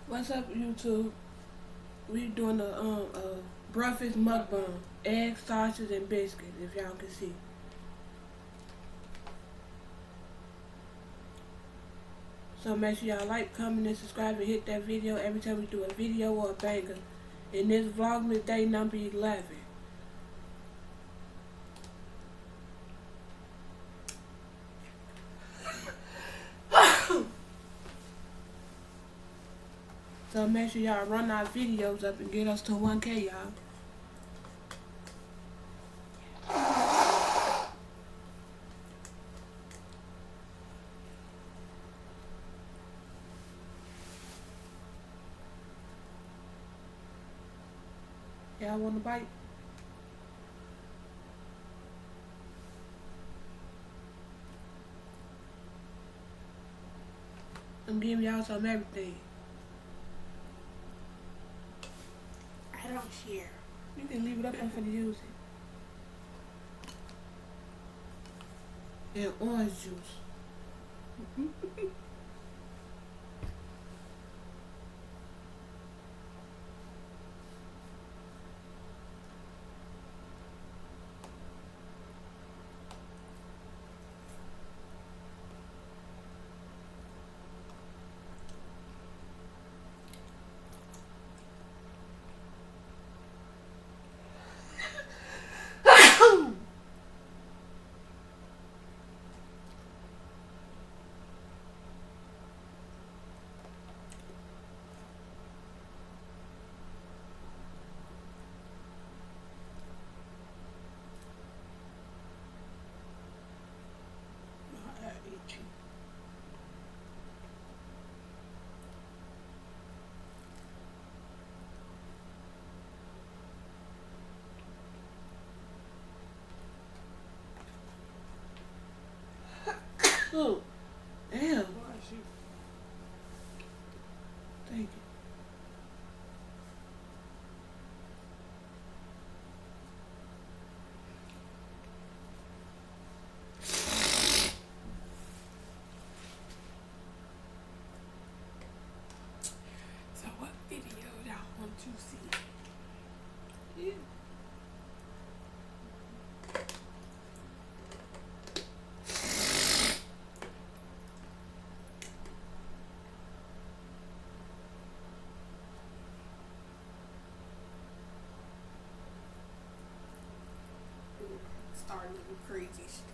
What's up, YouTube? We doing a breakfast mukbang, eggs, sausage, and biscuits. If y'all can see. So make sure y'all like, comment, and subscribe, and hit that video every time we do a video or a banger. In this vlogmas day number 11. So make sure y'all run our videos up and get us to 1K, y'all. Y'all want a bite? I'm giving y'all some everything. I don't share. You can leave it up there for the use it. And orange juice. I eat you. Oh, damn. Bless you. Thank you. So what video y'all want to see? Yeah. Starting with crazy stuff.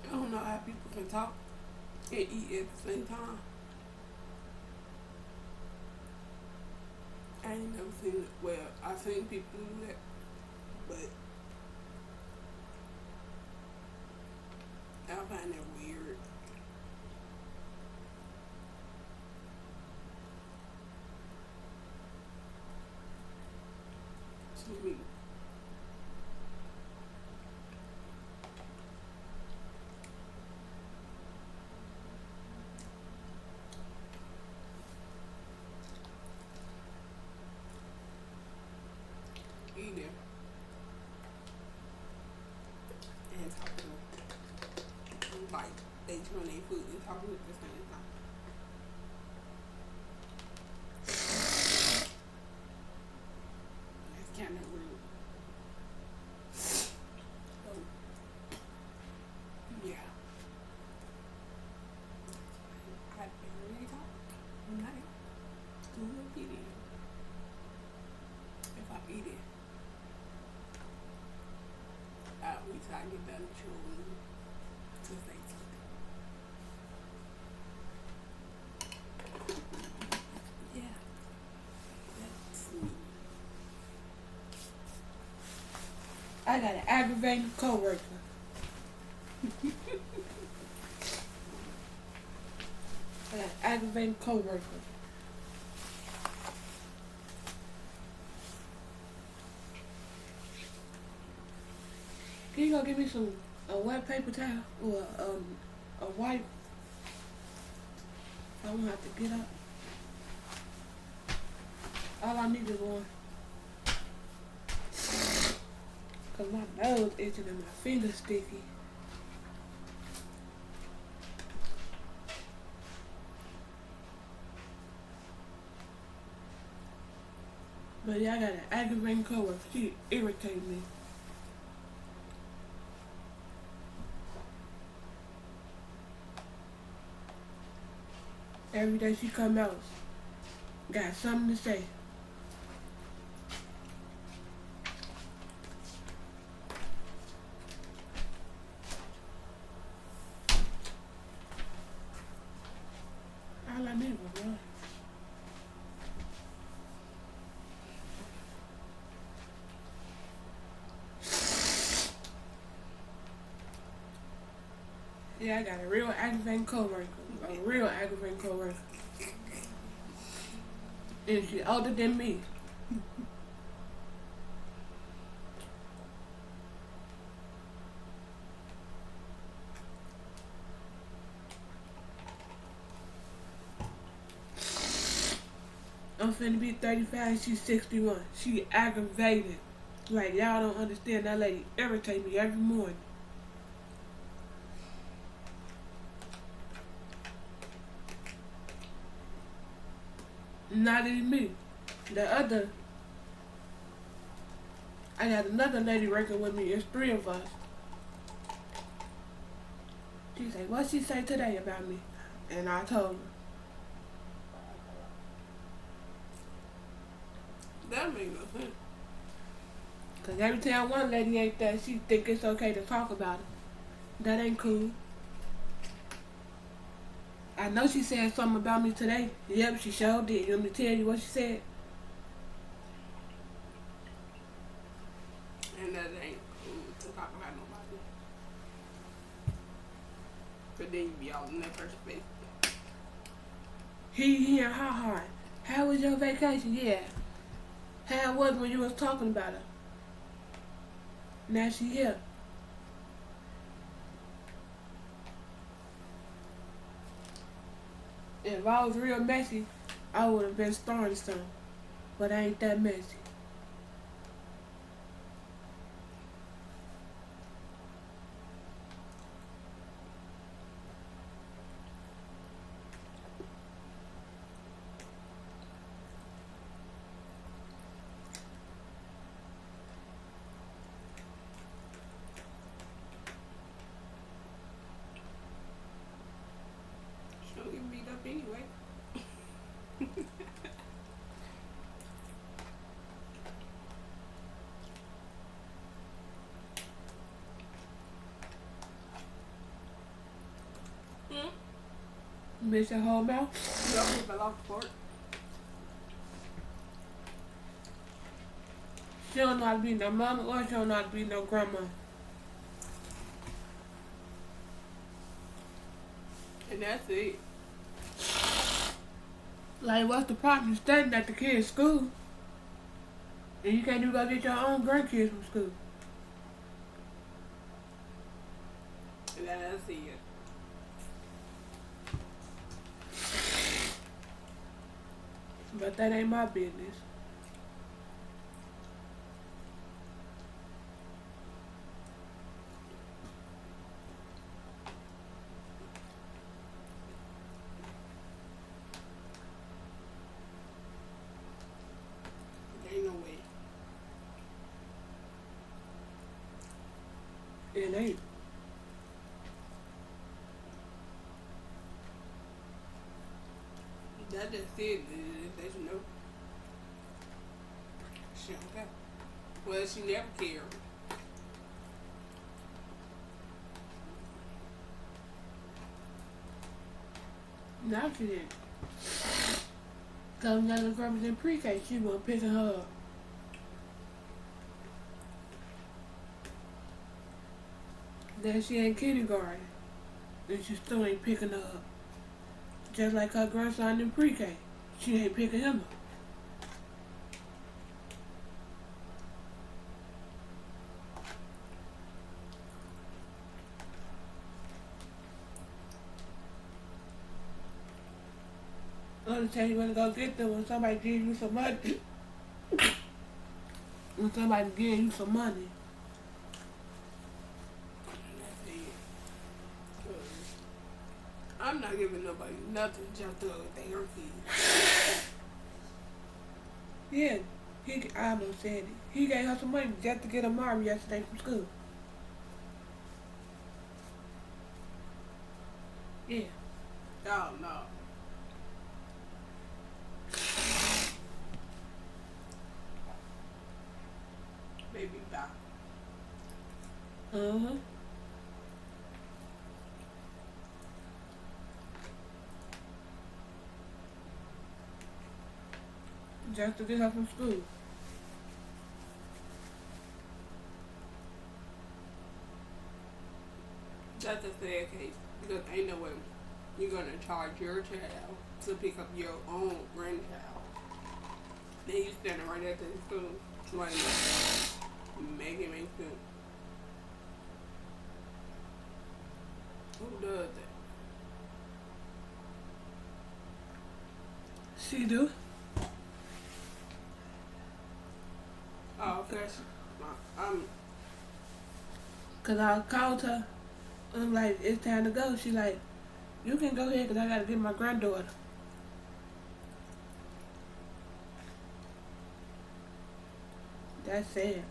I don't know how people can talk and eat at the same time. I ain't never seen it. Well, I've seen people do that, but I find that weird. To me. Eating and talking. Like they chewing their food and talking at the same time. That's kind of rude. So, get done chewing to say something. Yeah, that's me. I got an aggravating coworker. I got an aggravating coworker. Can you go get me a wet paper towel or a wipe? I won't have to get up. All I need is one. Cause my nose itching and my fingers sticky. But yeah, I got an aggravating coworker. She irritates me. Every day she come out, got something to say. All I need was one. Yeah, I got a real aggravating coworker. A real aggravating coworker. And she older than me. I'm finna be 35, she's 61. She aggravated. Like, y'all don't understand, that lady irritate me every morning. Not even me. I got another lady working with me. It's 3 of us. She said, what she say today about me? And I told her. That makes no sense. Cause every time one lady ain't there, she think it's okay to talk about it. That ain't cool. I know she said something about me today. Yep, she sure did. You want me to tell you what she said? And that ain't cool to talk about nobody. But then you be all in that person's face. He and her hard. How was your vacation? Yeah. How it was when you was talking about her? Now she here. If I was real messy, I would have been starting something. But I ain't that messy. She'll get beat up anyway. Bitch, your whole mouth. You always fell off the porch. She don't know how to be no mama or she don't know how to be no grandma. And that's it. Like, what's the problem? You studying at the kids' school. And you can't even go get your own grandkids from school. And that's it. But that ain't my business. There ain't no way. It ain't. That just it. That you know. She don't care. Well, she never cared. Now she didn't. Cause when that little girl was in pre-K, she wasn't picking her up. Then she in kindergarten, and she still ain't picking her up. Just like her grandson in pre-K, she ain't picking him up. Only time you wanna go get them when somebody gives you some money. When somebody gives you some money. That's it. 'Cause I'm not giving nobody nothing just to they are kids. Yeah, I almost said it. He gave her some money just to get a Mario yesterday from school. Yeah. Oh no. Baby bye. Uh-huh. Just to get her from school. That's a sad case because ain't no way you're gonna charge your child to pick up your own grandchild. Then you standing right at the school, like make it make sense. Who does that? She do. Oh, okay. Cause I called her. I'm like, it's time to go. She like, you can go ahead, cause I gotta get my granddaughter. That's sad.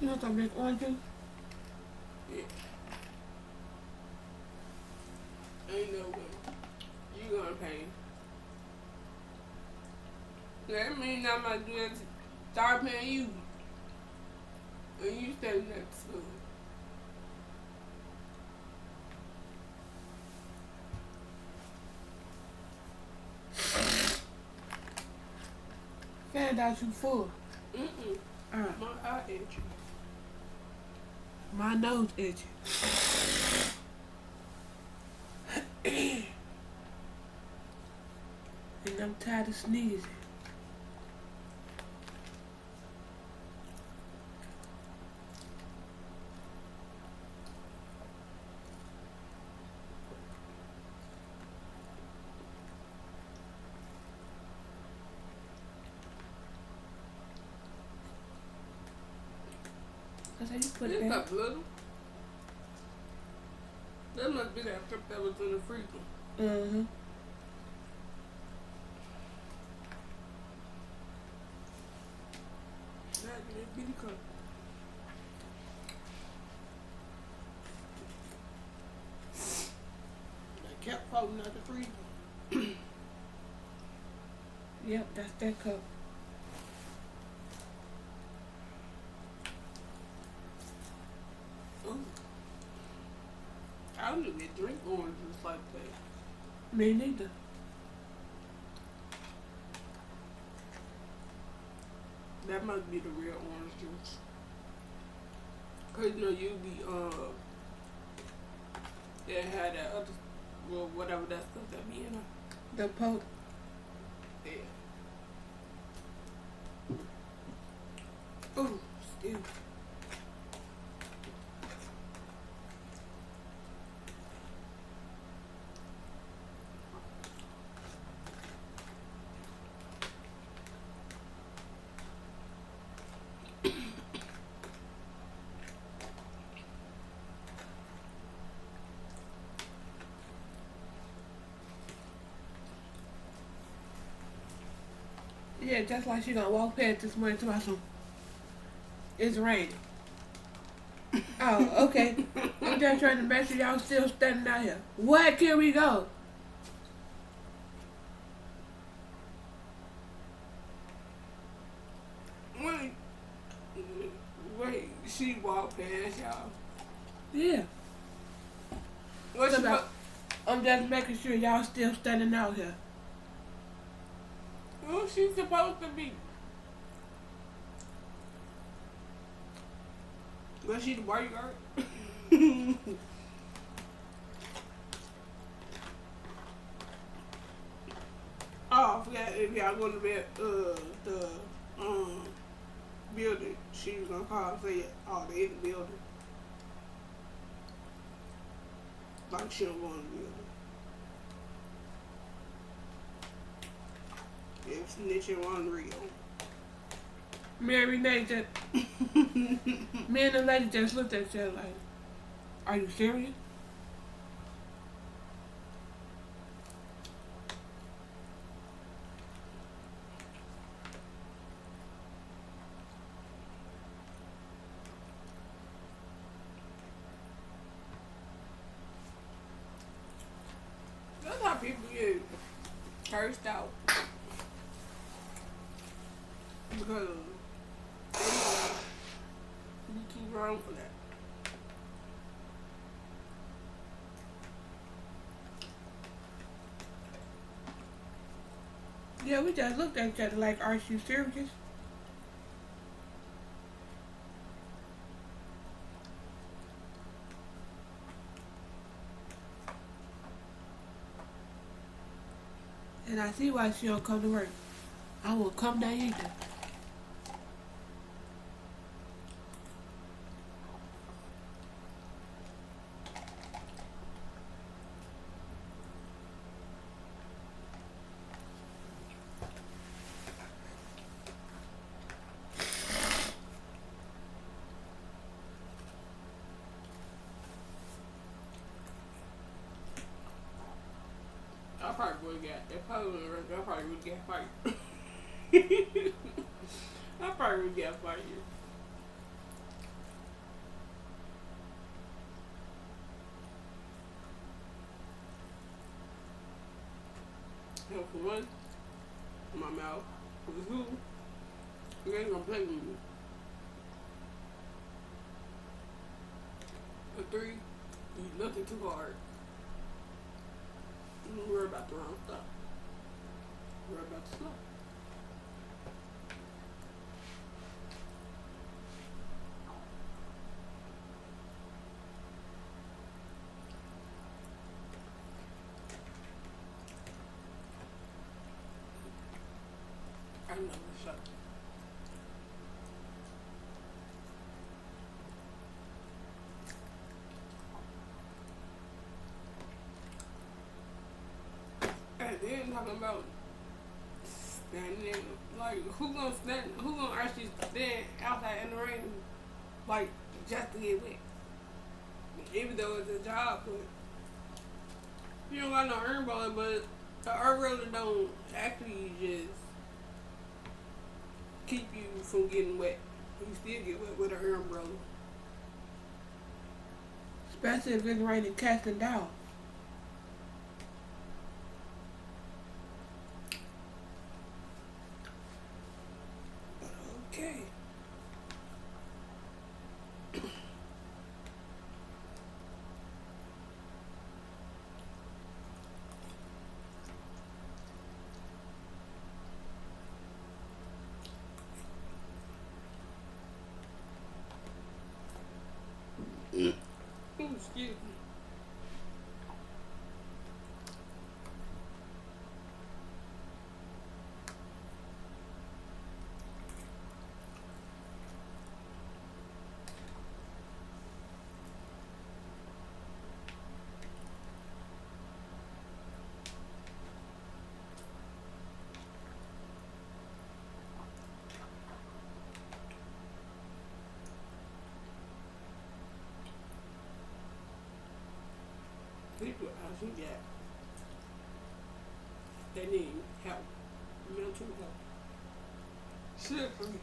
You want some big orange juice? Yeah. Ain't no way you gonna pay. That mean I'm not doing start paying you and you stay next school. Found out you full. Mm-mm. My eye itchy. My nose itchy. And I'm tired of sneezing. That's how you put it This back. cup little. That must be that cup that was in the freezer. Mm-hmm. That bitty cup. I kept falling out the freezer. Yep, that's that cup. Ooh. I don't even drink orange juice like that. Me neither. That must be the real orange juice. Cause you know you be they had that other well whatever that stuff that be in it. The Pope. Yeah. Oh, excuse me. Yeah, just like she gonna walk past this morning to my son. It's raining. Oh, okay. I'm just trying to make sure y'all still standing out here. Where can we go? Wait, wait, she walked past y'all. Yeah. What So she about, I'm just making sure y'all still standing out here. who she supposed to be? Was she the bodyguard? Oh, I forgot if y'all going to be the building. She was gonna call and say, "Oh, they in the building." Like she don't go in the building. If snitching on real. Mary Nate just, me and the lady just looked at each other like, are you serious? That's how people get cursed out because you too wrong for that. Yeah, we just looked at each other like, are you serious? And I see why she don't come to work. I will come down either. I probably would get. If I was in the I probably would get fired. I probably would get fired. Hell, for one, my mouth. For two, you ain't gonna play with me. For three, you looking too hard. You worry about the wrong stuff. Worry about the stuff. I never shut. And then talking about standing, like who gonna stand? Who gonna actually stand outside in the rain, like just to get wet? Even though it's a job, but you don't got no umbrella, but the umbrella don't actually just keep you from getting wet. You still get wet with an umbrella. Especially if it's raining casting down. But okay. Ooh, excuse me. People actually they need help, mental help. Shit for you.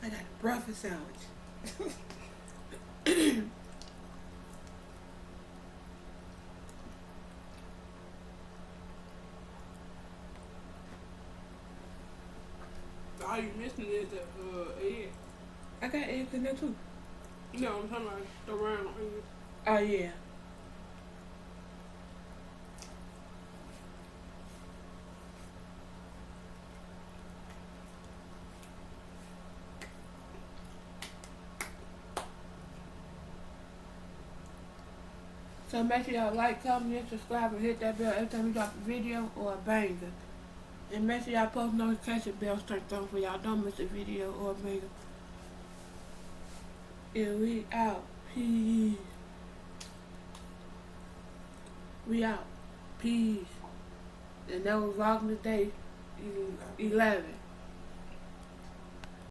I got a breakfast sandwich. All you missing is the egg. I got eggs in there too. You know what I'm talking about? The round egg. Oh yeah. So make sure y'all like, comment, and subscribe, and hit that bell every time we drop a video or a banger. And make sure y'all post notification bells turned on for y'all don't miss a video or a banger. And we out. Peace. We out. Peace. And that was Vlogmas Day 11.